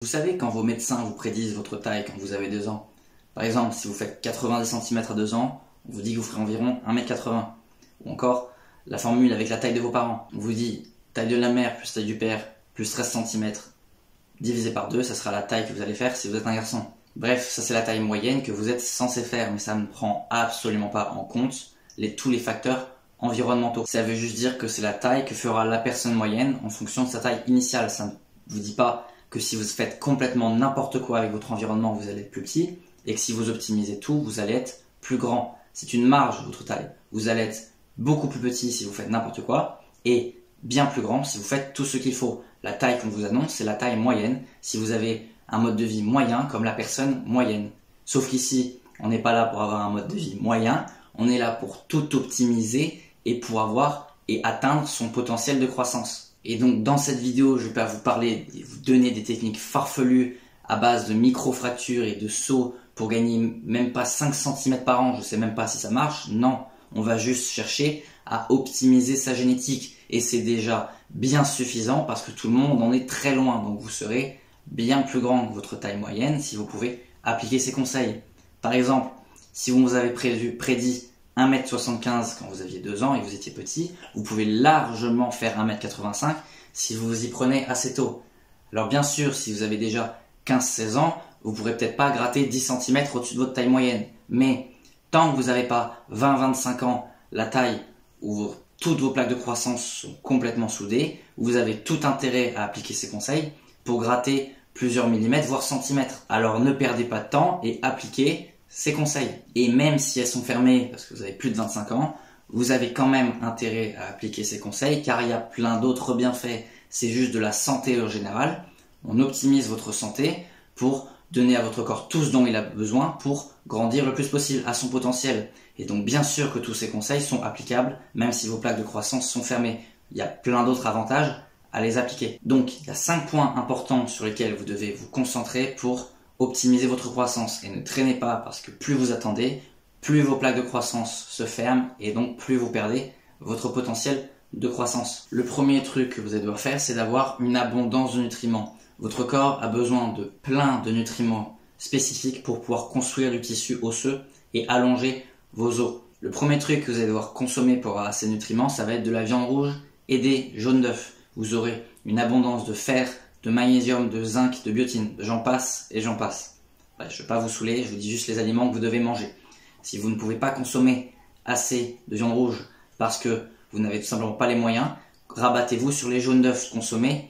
Vous savez, quand vos médecins vous prédisent votre taille quand vous avez 2 ans, par exemple, si vous faites 90 cm à 2 ans, on vous dit que vous ferez environ 1,80 m. Ou encore, la formule avec la taille de vos parents. On vous dit taille de la mère plus taille du père plus 13 cm divisé par 2, ça sera la taille que vous allez faire si vous êtes un garçon. Bref, ça c'est la taille moyenne que vous êtes censé faire, mais ça ne prend absolument pas en compte tous les facteurs environnementaux. Ça veut juste dire que c'est la taille que fera la personne moyenne en fonction de sa taille initiale. Ça ne vous dit pas que si vous faites complètement n'importe quoi avec votre environnement, vous allez être plus petit, et que si vous optimisez tout, vous allez être plus grand. C'est une marge, votre taille. Vous allez être beaucoup plus petit si vous faites n'importe quoi, et bien plus grand si vous faites tout ce qu'il faut. La taille qu'on vous annonce, c'est la taille moyenne, si vous avez un mode de vie moyen comme la personne moyenne. Sauf qu'ici, on n'est pas là pour avoir un mode de vie moyen, on est là pour tout optimiser et pour avoir et atteindre son potentiel de croissance. Et donc dans cette vidéo, je vais vous parler et vous donner des techniques farfelues à base de micro-fractures et de sauts pour gagner même pas 5 cm par an. Je sais même pas si ça marche. Non, on va juste chercher à optimiser sa génétique. Et c'est déjà bien suffisant parce que tout le monde en est très loin. Donc vous serez bien plus grand que votre taille moyenne si vous pouvez appliquer ces conseils. Par exemple, si vous avez prédit 1,75 m quand vous aviez 2 ans et que vous étiez petit, vous pouvez largement faire 1,85 m si vous vous y prenez assez tôt. Alors bien sûr, si vous avez déjà 15-16 ans, vous ne pourrez peut-être pas gratter 10 cm au-dessus de votre taille moyenne. Mais tant que vous n'avez pas 20-25 ans, la taille où toutes vos plaques de croissance sont complètement soudées, vous avez tout intérêt à appliquer ces conseils pour gratter plusieurs millimètres, voire centimètres. Alors ne perdez pas de temps et appliquez ces conseils. Et même si elles sont fermées parce que vous avez plus de 25 ans, vous avez quand même intérêt à appliquer ces conseils car il y a plein d'autres bienfaits. C'est juste de la santé en général. On optimise votre santé pour donner à votre corps tout ce dont il a besoin pour grandir le plus possible à son potentiel. Et donc bien sûr que tous ces conseils sont applicables même si vos plaques de croissance sont fermées. Il y a plein d'autres avantages à les appliquer. Donc il y a 5 points importants sur lesquels vous devez vous concentrer pour optimisez votre croissance et ne traînez pas parce que plus vous attendez, plus vos plaques de croissance se ferment et donc plus vous perdez votre potentiel de croissance. Le premier truc que vous allez devoir faire, c'est d'avoir une abondance de nutriments. Votre corps a besoin de plein de nutriments spécifiques pour pouvoir construire du tissu osseux et allonger vos os. Le premier truc que vous allez devoir consommer pour avoir ces nutriments, ça va être de la viande rouge et des jaunes d'œufs. Vous aurez une abondance de fer, de magnésium, de zinc, de biotine, j'en passe et j'en passe. Je ne vais pas vous saouler, je vous dis juste les aliments que vous devez manger. Si vous ne pouvez pas consommer assez de viande rouge parce que vous n'avez tout simplement pas les moyens, rabattez-vous sur les jaunes d'œufs. Consommez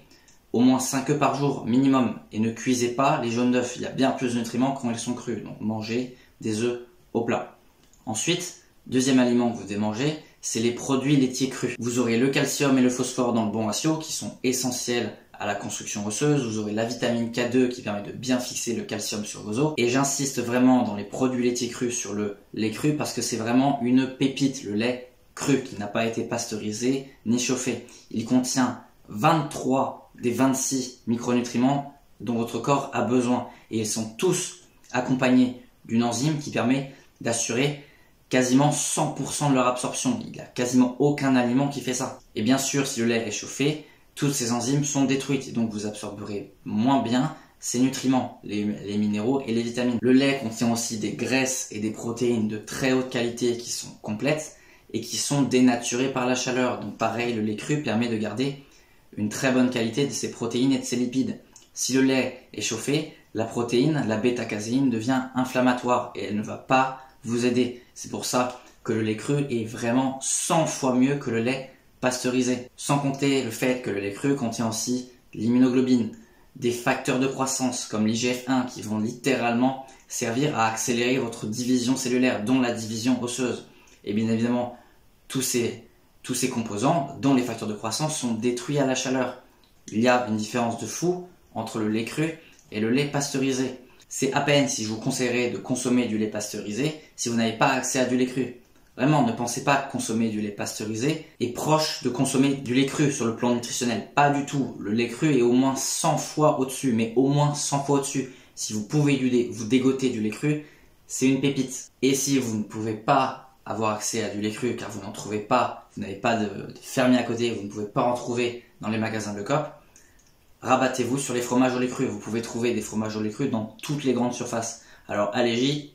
au moins 5 œufs par jour minimum et ne cuisez pas les jaunes d'œufs. Il y a bien plus de nutriments quand ils sont crus, donc mangez des œufs au plat. Ensuite, deuxième aliment que vous devez manger, c'est les produits laitiers crus. Vous aurez le calcium et le phosphore dans le bon ratio qui sont essentiels à la construction osseuse. Vous aurez la vitamine K2 qui permet de bien fixer le calcium sur vos os. Et j'insiste vraiment dans les produits laitiers crus sur le lait cru parce que c'est vraiment une pépite, le lait cru qui n'a pas été pasteurisé ni chauffé. Il contient 23 des 26 micronutriments dont votre corps a besoin. Et ils sont tous accompagnés d'une enzyme qui permet d'assurer quasiment 100% de leur absorption. Il n'y a quasiment aucun aliment qui fait ça. Et bien sûr, si le lait est chauffé, toutes ces enzymes sont détruites et donc vous absorberez moins bien ces nutriments, les minéraux et les vitamines. Le lait contient aussi des graisses et des protéines de très haute qualité qui sont complètes et qui sont dénaturées par la chaleur. Donc pareil, le lait cru permet de garder une très bonne qualité de ses protéines et de ses lipides. Si le lait est chauffé, la protéine, la bêta-caséine, devient inflammatoire et elle ne va pas vous aider. C'est pour ça que le lait cru est vraiment 100 fois mieux que le lait pasteurisé. Sans compter le fait que le lait cru contient aussi l'immunoglobine, des facteurs de croissance comme l'IGF-1 qui vont littéralement servir à accélérer votre division cellulaire, dont la division osseuse. Et bien évidemment, tous ces composants, dont les facteurs de croissance, sont détruits à la chaleur. Il y a une différence de fou entre le lait cru et le lait pasteurisé. C'est à peine si je vous conseillerais de consommer du lait pasteurisé si vous n'avez pas accès à du lait cru. Vraiment, ne pensez pas consommer du lait pasteurisé est proche de consommer du lait cru sur le plan nutritionnel. Pas du tout. Le lait cru est au moins 100 fois au-dessus, mais au moins 100 fois au-dessus. Si vous pouvez vous dégoter du lait cru, c'est une pépite. Et si vous ne pouvez pas avoir accès à du lait cru car vous n'en trouvez pas, vous n'avez pas de fermier à côté, vous ne pouvez pas en trouver dans les magasins de Coop, rabattez-vous sur les fromages au lait cru. Vous pouvez trouver des fromages au lait cru dans toutes les grandes surfaces. Alors allez-y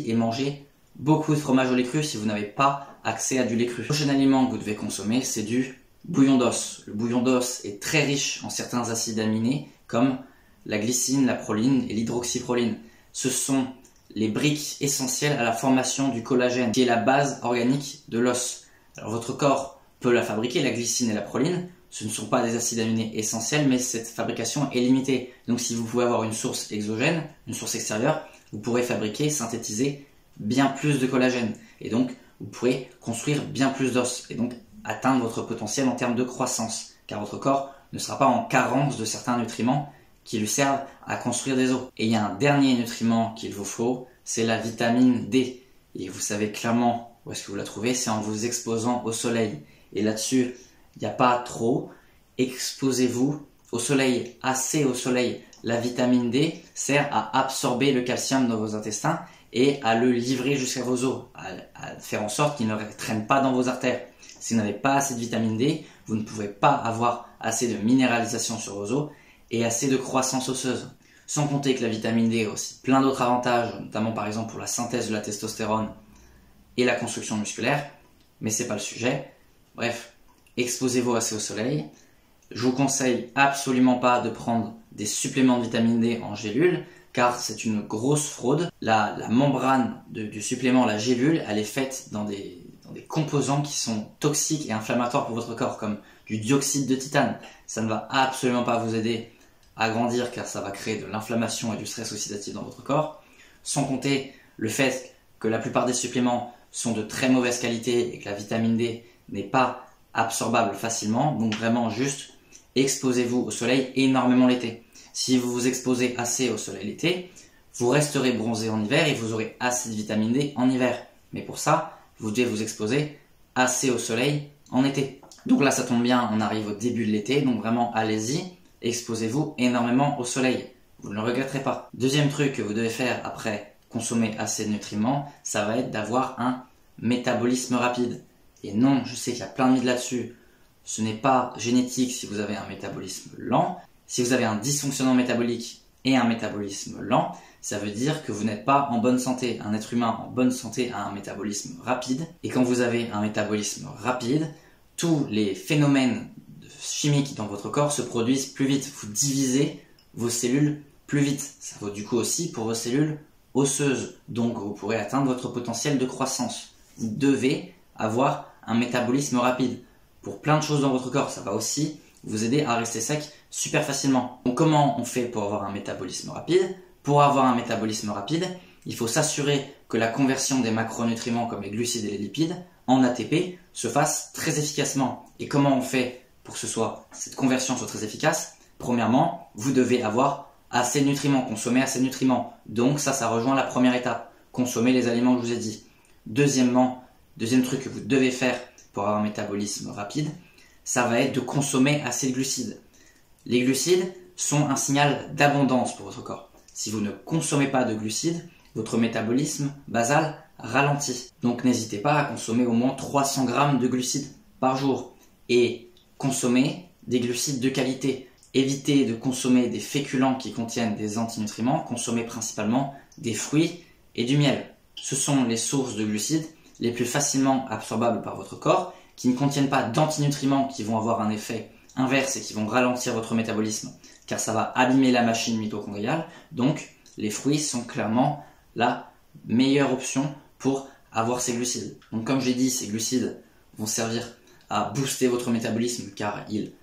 et mangez beaucoup de fromage au lait cru si vous n'avez pas accès à du lait cru. Le prochain aliment que vous devez consommer, c'est du bouillon d'os. Le bouillon d'os est très riche en certains acides aminés comme la glycine, la proline et l'hydroxyproline. Ce sont les briques essentielles à la formation du collagène, qui est la base organique de l'os. Alors votre corps peut la fabriquer, la glycine et la proline. Ce ne sont pas des acides aminés essentiels, mais cette fabrication est limitée. Donc si vous pouvez avoir une source exogène, une source extérieure, vous pourrez fabriquer, synthétiser bien plus de collagène. Et donc vous pourrez construire bien plus d'os. Et donc atteindre votre potentiel en termes de croissance. Car votre corps ne sera pas en carence de certains nutriments qui lui servent à construire des os. Et il y a un dernier nutriment qu'il vous faut, c'est la vitamine D. Et vous savez clairement où est-ce que vous la trouvez, c'est en vous exposant au soleil. Et là-dessus, il n'y a pas trop. Exposez-vous au soleil, assez au soleil. La vitamine D sert à absorber le calcium dans vos intestins et à le livrer jusqu'à vos os, à faire en sorte qu'il ne traîne pas dans vos artères. Si vous n'avez pas assez de vitamine D, vous ne pouvez pas avoir assez de minéralisation sur vos os et assez de croissance osseuse. Sans compter que la vitamine D a aussi plein d'autres avantages, notamment par exemple pour la synthèse de la testostérone et la construction musculaire, mais c'est pas le sujet. Bref, exposez-vous assez au soleil. Je vous conseille absolument pas de prendre des suppléments de vitamine D en gélule, car c'est une grosse fraude. La membrane du supplément, la gélule, elle est faite dans des composants qui sont toxiques et inflammatoires pour votre corps, comme du dioxyde de titane. Ça ne va absolument pas vous aider à grandir, car ça va créer de l'inflammation et du stress oxydatif dans votre corps. Sans compter le fait que la plupart des suppléments sont de très mauvaise qualité et que la vitamine D n'est pas absorbable facilement. Donc vraiment juste exposez-vous au soleil énormément l'été. Si vous vous exposez assez au soleil l'été, vous resterez bronzé en hiver et vous aurez assez de vitamine D en hiver. Mais pour ça, vous devez vous exposer assez au soleil en été. Donc là, ça tombe bien, on arrive au début de l'été, donc vraiment allez-y, exposez-vous énormément au soleil. Vous ne le regretterez pas. Deuxième truc que vous devez faire après consommer assez de nutriments, ça va être d'avoir un métabolisme rapide. Et non, je sais qu'il y a plein de mythes là-dessus. Ce n'est pas génétique si vous avez un métabolisme lent. Si vous avez un dysfonctionnement métabolique et un métabolisme lent, ça veut dire que vous n'êtes pas en bonne santé. Un être humain en bonne santé a un métabolisme rapide. Et quand vous avez un métabolisme rapide, tous les phénomènes chimiques dans votre corps se produisent plus vite. Vous divisez vos cellules plus vite. Ça vaut du coup aussi pour vos cellules osseuses. Donc vous pourrez atteindre votre potentiel de croissance. Vous devez avoir un métabolisme rapide. Pour plein de choses dans votre corps, ça va aussi vous aider à rester sec super facilement. Donc comment on fait pour avoir un métabolisme rapide? Pour avoir un métabolisme rapide, il faut s'assurer que la conversion des macronutriments comme les glucides et les lipides en ATP se fasse très efficacement. Et comment on fait pour que cette conversion soit très efficace? Premièrement, vous devez avoir assez de nutriments, consommer assez de nutriments. Donc ça rejoint la première étape, consommer les aliments que je vous ai dit. Deuxième truc que vous devez faire pour avoir un métabolisme rapide, ça va être de consommer assez de glucides. Les glucides sont un signal d'abondance pour votre corps. Si vous ne consommez pas de glucides, votre métabolisme basal ralentit. Donc n'hésitez pas à consommer au moins 300 grammes de glucides par jour. Et consommez des glucides de qualité. Évitez de consommer des féculents qui contiennent des antinutriments. Consommez principalement des fruits et du miel. Ce sont les sources de glucides les plus facilement absorbables par votre corps, qui ne contiennent pas d'antinutriments qui vont avoir un effet inverse et qui vont ralentir votre métabolisme, car ça va abîmer la machine mitochondriale. Donc les fruits sont clairement la meilleure option pour avoir ces glucides. Donc comme j'ai dit, ces glucides vont servir à booster votre métabolisme, car ils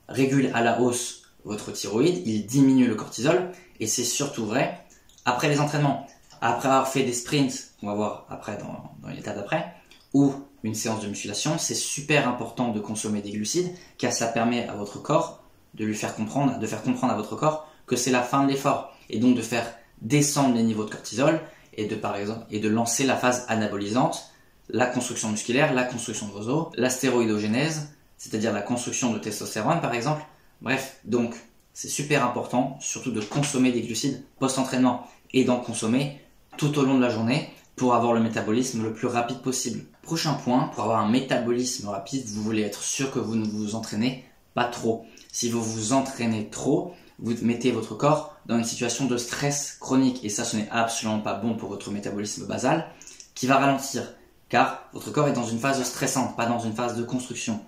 régulent à la hausse votre thyroïde, ils diminuent le cortisol, et c'est surtout vrai après les entraînements. Après avoir fait des sprints, on va voir après dans l'étape d'après, ou une séance de musculation, c'est super important de consommer des glucides, car ça permet à votre corps de faire comprendre à votre corps que c'est la fin de l'effort, et donc de faire descendre les niveaux de cortisol, et de lancer la phase anabolisante, la construction musculaire, la construction de vos os, la stéroïdogénèse, c'est-à-dire la construction de testostérone par exemple. Bref, donc c'est super important, surtout de consommer des glucides post-entraînement, et d'en consommer tout au long de la journée pour avoir le métabolisme le plus rapide possible. Prochain point, pour avoir un métabolisme rapide, vous voulez être sûr que vous ne vous entraînez pas trop. Si vous vous entraînez trop, vous mettez votre corps dans une situation de stress chronique. Et ça, ce n'est absolument pas bon pour votre métabolisme basal qui va ralentir. Car votre corps est dans une phase stressante, pas dans une phase de construction.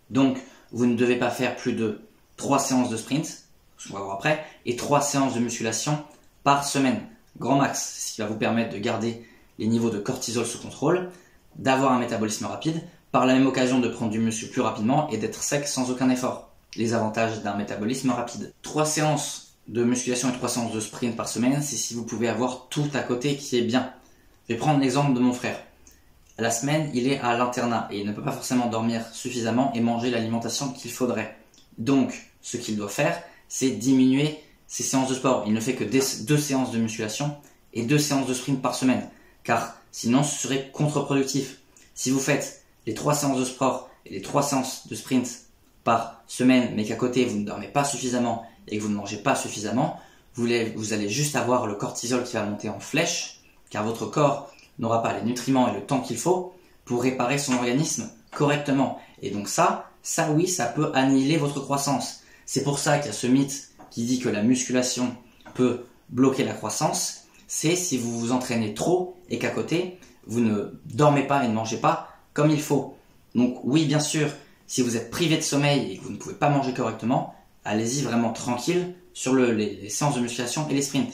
Donc, vous ne devez pas faire plus de 3 séances de sprint, ce qu'on va voir après, et 3 séances de musculation par semaine. Grand max, ce qui va vous permettre de garder les niveaux de cortisol sous contrôle, d'avoir un métabolisme rapide, par la même occasion de prendre du muscle plus rapidement et d'être sec sans aucun effort. Les avantages d'un métabolisme rapide. 3 séances de musculation et 3 séances de sprint par semaine, c'est si vous pouvez avoir tout à côté qui est bien. Je vais prendre l'exemple de mon frère. La semaine, il est à l'internat et il ne peut pas forcément dormir suffisamment et manger l'alimentation qu'il faudrait. Donc, ce qu'il doit faire, c'est diminuer ses séances de sport. Il ne fait que 2 séances de musculation et 2 séances de sprint par semaine. Car sinon, ce serait contre-productif. Si vous faites les 3 séances de sport et les 3 séances de sprint par semaine, mais qu'à côté, vous ne dormez pas suffisamment et que vous ne mangez pas suffisamment, vous allez juste avoir le cortisol qui va monter en flèche, car votre corps n'aura pas les nutriments et le temps qu'il faut pour réparer son organisme correctement. Et donc ça oui, ça peut annihiler votre croissance. C'est pour ça qu'il y a ce mythe qui dit que la musculation peut bloquer la croissance. C'est si vous vous entraînez trop et qu'à côté, vous ne dormez pas et ne mangez pas comme il faut. Donc oui, bien sûr, si vous êtes privé de sommeil et que vous ne pouvez pas manger correctement, allez-y vraiment tranquille sur les séances de musculation et les sprints.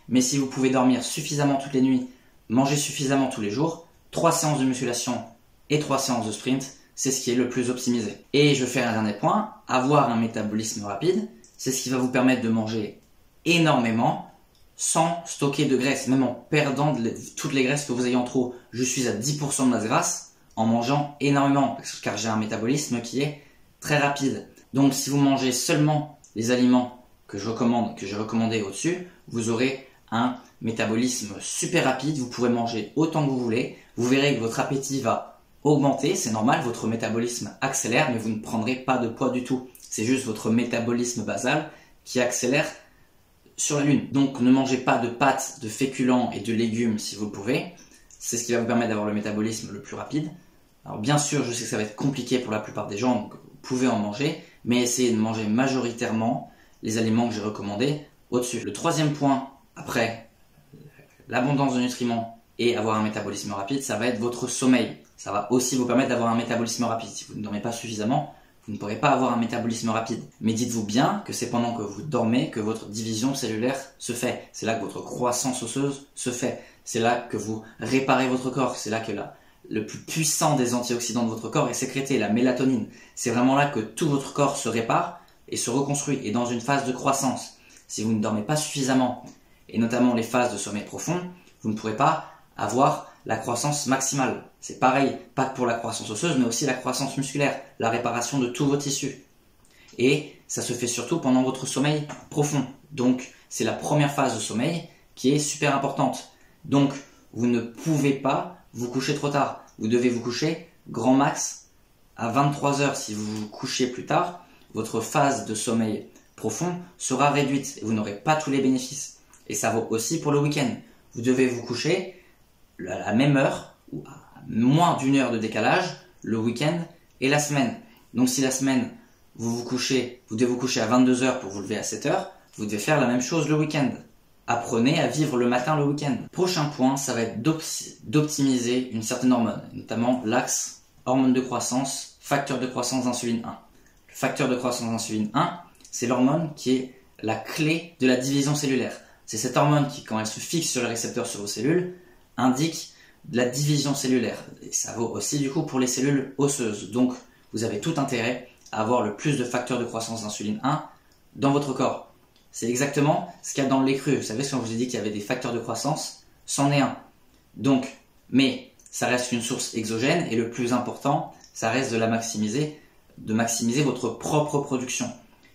Mais si vous pouvez dormir suffisamment toutes les nuits, manger suffisamment tous les jours, 3 séances de musculation et 3 séances de sprint, c'est ce qui est le plus optimisé. Et je fais un dernier point, avoir un métabolisme rapide, c'est ce qui va vous permettre de manger énormément sans stocker de graisse, même en perdant toutes les graisses que vous ayez en trop. Je suis à 10% de masse grasse en mangeant énormément, car j'ai un métabolisme qui est très rapide. Donc si vous mangez seulement les aliments que j'ai recommandés au-dessus, vous aurez un métabolisme super rapide, vous pourrez manger autant que vous voulez, vous verrez que votre appétit va augmenter, c'est normal, votre métabolisme accélère, mais vous ne prendrez pas de poids du tout. C'est juste votre métabolisme basal qui accélère sur la lune. Donc ne mangez pas de pâtes, de féculents et de légumes si vous le pouvez, c'est ce qui va vous permettre d'avoir le métabolisme le plus rapide. Alors bien sûr, je sais que ça va être compliqué pour la plupart des gens, donc vous pouvez en manger, mais essayez de manger majoritairement les aliments que j'ai recommandés au-dessus. Le troisième point, après l'abondance de nutriments et avoir un métabolisme rapide, ça va être votre sommeil. Ça va aussi vous permettre d'avoir un métabolisme rapide. Si vous ne dormez pas suffisamment, vous ne pourrez pas avoir un métabolisme rapide. Mais dites-vous bien que c'est pendant que vous dormez que votre division cellulaire se fait. C'est là que votre croissance osseuse se fait. C'est là que vous réparez votre corps. C'est là que le plus puissant des antioxydants de votre corps est sécrété, la mélatonine. C'est vraiment là que tout votre corps se répare et se reconstruit, et dans une phase de croissance. Si vous ne dormez pas suffisamment, et notamment les phases de sommeil profond, vous ne pourrez pas avoir la croissance maximale. C'est pareil, pas que pour la croissance osseuse, mais aussi la croissance musculaire, la réparation de tous vos tissus. Et ça se fait surtout pendant votre sommeil profond. Donc, c'est la première phase de sommeil qui est super importante. Donc, vous ne pouvez pas vous coucher trop tard. Vous devez vous coucher grand max à 23 heures. Si vous vous couchez plus tard, votre phase de sommeil profond sera réduite et vous n'aurez pas tous les bénéfices. Et ça vaut aussi pour le week-end. Vous devez vous coucher à la même heure ou à moins d'1 heure de décalage le week-end et la semaine. Donc si la semaine vous devez vous coucher à 22 heures pour vous lever à 7 heures, vous devez faire la même chose le week-end. Apprenez à vivre le matin le week-end. Prochain point, ça va être d'optimiser une certaine hormone, notamment l'axe hormone de croissance, facteur de croissance d'insuline 1. Le facteur de croissance d'insuline 1, c'est l'hormone qui est la clé de la division cellulaire. C'est cette hormone qui, quand elle se fixe sur les récepteurs sur vos cellules, indique de la division cellulaire. Et ça vaut aussi du coup pour les cellules osseuses. Donc vous avez tout intérêt à avoir le plus de facteurs de croissance d'insuline 1 dans votre corps. C'est exactement ce qu'il y a dans le lait cru. Vous savez, quand je vous ai dit qu'il y avait des facteurs de croissance, c'en est un. Donc, mais ça reste une source exogène et le plus important, ça reste de maximiser votre propre production.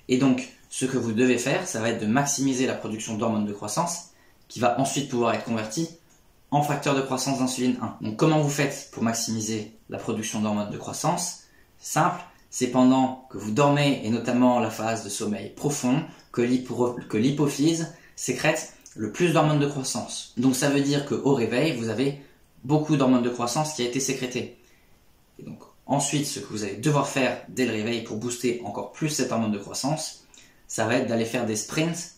Et donc, ce que vous devez faire, ça va être de maximiser la production d'hormones de croissance qui va ensuite pouvoir être convertie en facteur de croissance d'insuline 1. Donc, comment vous faites pour maximiser la production d'hormones de croissance? Simple, c'est pendant que vous dormez et notamment la phase de sommeil profond que l'hypophyse sécrète le plus d'hormones de croissance. Donc ça veut dire qu'au réveil, vous avez beaucoup d'hormones de croissance qui a été sécrétée. Et donc Ensuite, ce que vous allez devoir faire dès le réveil pour booster encore plus cette hormone de croissance, ça va être d'aller faire des sprints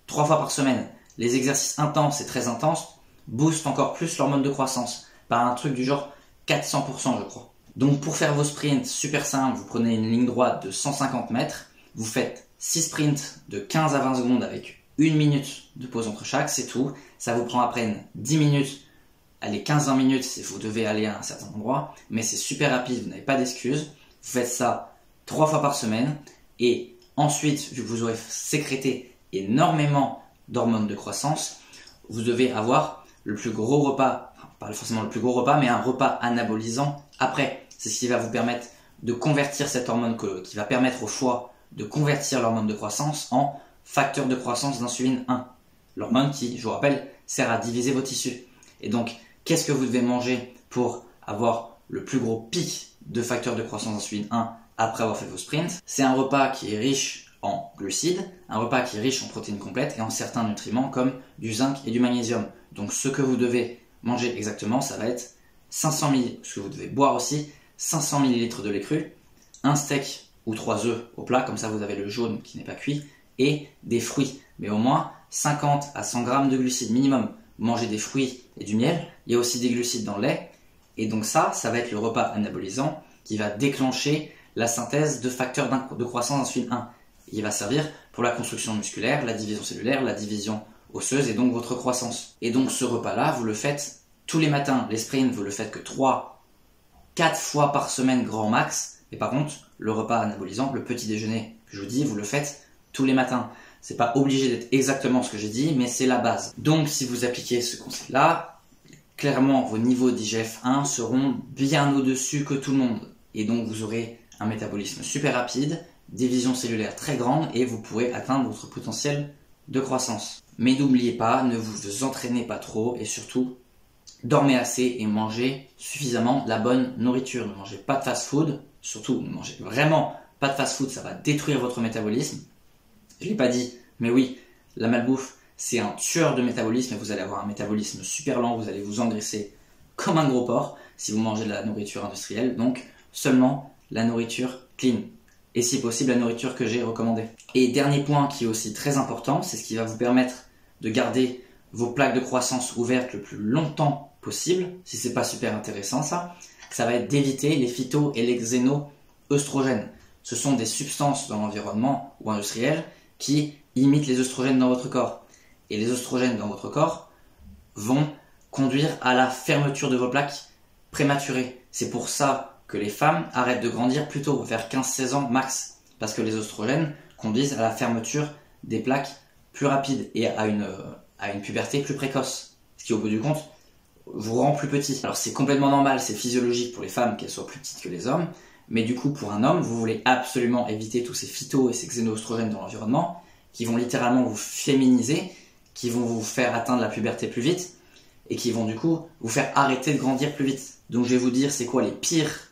3 fois par semaine. Les exercices intenses et très intenses boostent encore plus l'hormone de croissance, par un truc du genre 400% je crois. Donc pour faire vos sprints, super simple, vous prenez une ligne droite de 150 mètres, vous faites 6 sprints de 15 à 20 secondes avec 1 minute de pause entre chaque, c'est tout. Ça vous prend à peine 10 minutes, allez 15-20 minutes si vous devez aller à un certain endroit, mais c'est super rapide, vous n'avez pas d'excuses. Vous faites ça 3 fois par semaine et ensuite, vu que vous aurez sécrété énormément d'hormones de croissance, vous devez avoir le plus gros repas, enfin, pas forcément le plus gros repas, mais un repas anabolisant après. C'est ce qui va vous permettre de convertir cette hormone, qui va permettre au foie de convertir l'hormone de croissance en facteur de croissance d'insuline 1. L'hormone qui, je vous rappelle, sert à diviser vos tissus. Et donc, qu'est-ce que vous devez manger pour avoir le plus gros pic de facteur de croissance d'insuline 1 après avoir fait vos sprints? C'est un repas qui est riche en glucides, un repas qui est riche en protéines complètes et en certains nutriments comme du zinc et du magnésium. Donc ce que vous devez manger exactement, ça va être 500 ml, ce que vous devez boire aussi, 500 ml de lait cru, un steak ou 3 œufs au plat, comme ça vous avez le jaune qui n'est pas cuit, et des fruits, mais au moins 50 à 100 grammes de glucides minimum. Mangez des fruits et du miel, il y a aussi des glucides dans le lait, et donc ça va être le repas anabolisant qui va déclencher la synthèse de facteurs de croissance d'insuline 1. Il va servir pour la construction musculaire, la division cellulaire, la division osseuse et donc votre croissance. Et donc ce repas-là, vous le faites tous les matins. Les sprints, vous le faites que 3-4 fois par semaine grand max. Et par contre, le repas anabolisant, le petit déjeuner que je vous dis, vous le faites tous les matins. C'est pas obligé d'être exactement ce que j'ai dit, mais c'est la base. Donc si vous appliquez ce conseil-là, clairement vos niveaux d'IGF-1 seront bien au-dessus que tout le monde. Et donc vous aurez un métabolisme super rapide, division cellulaire très grande et vous pourrez atteindre votre potentiel de croissance. Mais n'oubliez pas, ne vous entraînez pas trop et surtout, dormez assez et mangez suffisamment la bonne nourriture. Ne mangez pas de fast-food, surtout ne mangez vraiment pas de fast-food, ça va détruire votre métabolisme. Je ne l'ai pas dit, mais oui, la malbouffe, c'est un tueur de métabolisme et vous allez avoir un métabolisme super lent, vous allez vous engraisser comme un gros porc si vous mangez de la nourriture industrielle. Donc, seulement la nourriture clean. Et si possible, la nourriture que j'ai recommandée. Et dernier point qui est aussi très important, c'est ce qui va vous permettre de garder vos plaques de croissance ouvertes le plus longtemps possible, si c'est pas super intéressant ça va être d'éviter les phyto et les xéno-œstrogènes. Ce sont des substances dans l'environnement ou industrielles qui imitent les œstrogènes dans votre corps. Et les œstrogènes dans votre corps vont conduire à la fermeture de vos plaques prématurées. C'est pour ça que les femmes arrêtent de grandir plus tôt, vers 15-16 ans max, parce que les œstrogènes conduisent à la fermeture des plaques plus rapide et à une puberté plus précoce, ce qui au bout du compte vous rend plus petit. Alors c'est complètement normal, c'est physiologique pour les femmes qu'elles soient plus petites que les hommes, mais du coup pour un homme, vous voulez absolument éviter tous ces phytos et ces xénoœstrogènes dans l'environnement qui vont littéralement vous féminiser, qui vont vous faire atteindre la puberté plus vite et qui vont du coup vous faire arrêter de grandir plus vite. Donc je vais vous dire c'est quoi les pires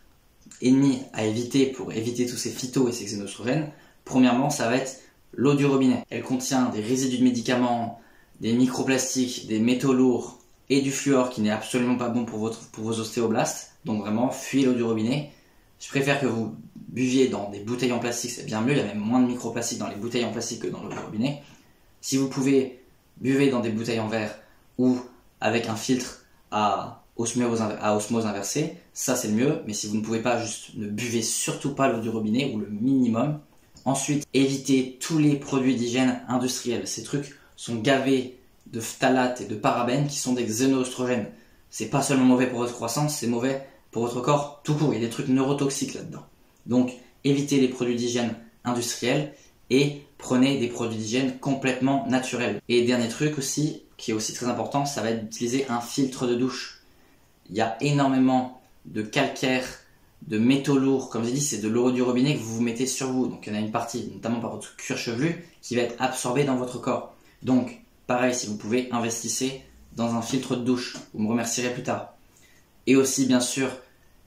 ennemis à éviter pour éviter tous ces phytos et ces xénoœstrogènes. Premièrement, ça va être l'eau du robinet. Elle contient des résidus de médicaments, des microplastiques, des métaux lourds et du fluor qui n'est absolument pas bon pour vos ostéoblastes. Donc vraiment, fuyez l'eau du robinet. Je préfère que vous buviez dans des bouteilles en plastique, c'est bien mieux. Il y a même moins de microplastiques dans les bouteilles en plastique que dans l'eau du robinet. Si vous pouvez, buvez dans des bouteilles en verre ou avec un filtre à osmose inversée, ça c'est le mieux. Mais si vous ne pouvez pas, juste ne buvez surtout pas l'eau du robinet ou le minimum. Ensuite, évitez tous les produits d'hygiène industriels. Ces trucs sont gavés de phtalates et de parabènes qui sont des xénoœstrogènes. C'est pas seulement mauvais pour votre croissance, c'est mauvais pour votre corps tout court. Il y a des trucs neurotoxiques là-dedans. Donc, évitez les produits d'hygiène industriels et prenez des produits d'hygiène complètement naturels. Et dernier truc aussi, qui est aussi très important, ça va être d'utiliser un filtre de douche. Il y a énormément de calcaire, de métaux lourds, comme j'ai dit, c'est de l'eau du robinet que vous vous mettez sur vous. Donc il y en a une partie, notamment par votre cuir chevelu, qui va être absorbée dans votre corps. Donc, pareil, si vous pouvez, investissez dans un filtre de douche. Vous me remercierez plus tard. Et aussi, bien sûr,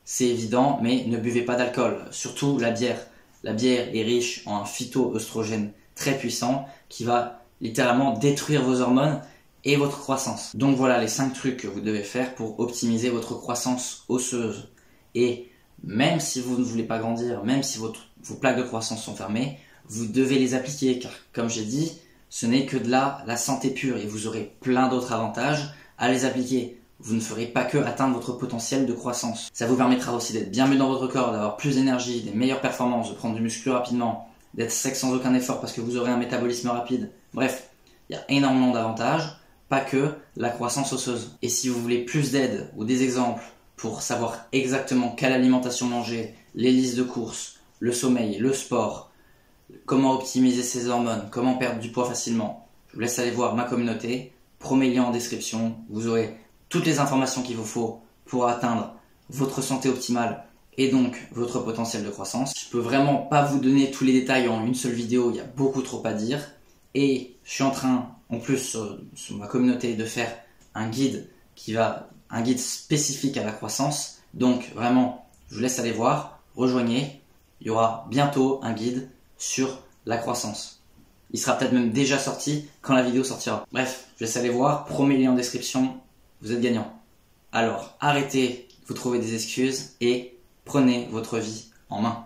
c'est évident, mais ne buvez pas d'alcool. Surtout la bière. La bière est riche en un phytoœstrogène très puissant qui va littéralement détruire vos hormones et votre croissance. Donc voilà les 5 trucs que vous devez faire pour optimiser votre croissance osseuse et même si vous ne voulez pas grandir, même si vos plaques de croissance sont fermées, vous devez les appliquer car, comme j'ai dit, ce n'est que de la santé pure et vous aurez plein d'autres avantages à les appliquer. Vous ne ferez pas que atteindre votre potentiel de croissance. Ça vous permettra aussi d'être bien mieux dans votre corps, d'avoir plus d'énergie, des meilleures performances, de prendre du muscle plus rapidement, d'être sec sans aucun effort parce que vous aurez un métabolisme rapide. Bref, il y a énormément d'avantages, pas que la croissance osseuse. Et si vous voulez plus d'aide ou des exemples pour savoir exactement quelle alimentation manger, les listes de courses, le sommeil, le sport, comment optimiser ses hormones, comment perdre du poids facilement, je vous laisse aller voir ma communauté, premier lien en description, vous aurez toutes les informations qu'il vous faut pour atteindre votre santé optimale et donc votre potentiel de croissance. Je peux vraiment pas vous donner tous les détails en une seule vidéo, il y a beaucoup trop à dire. Et je suis en train, en plus sur ma communauté, de faire un guide spécifique à la croissance. Donc vraiment, je vous laisse aller voir, rejoignez. Il y aura bientôt un guide sur la croissance. Il sera peut-être même déjà sorti quand la vidéo sortira. Bref, je laisse aller voir, premier lien en description. Vous êtes gagnant. Alors, arrêtez de vous trouver des excuses et prenez votre vie en main.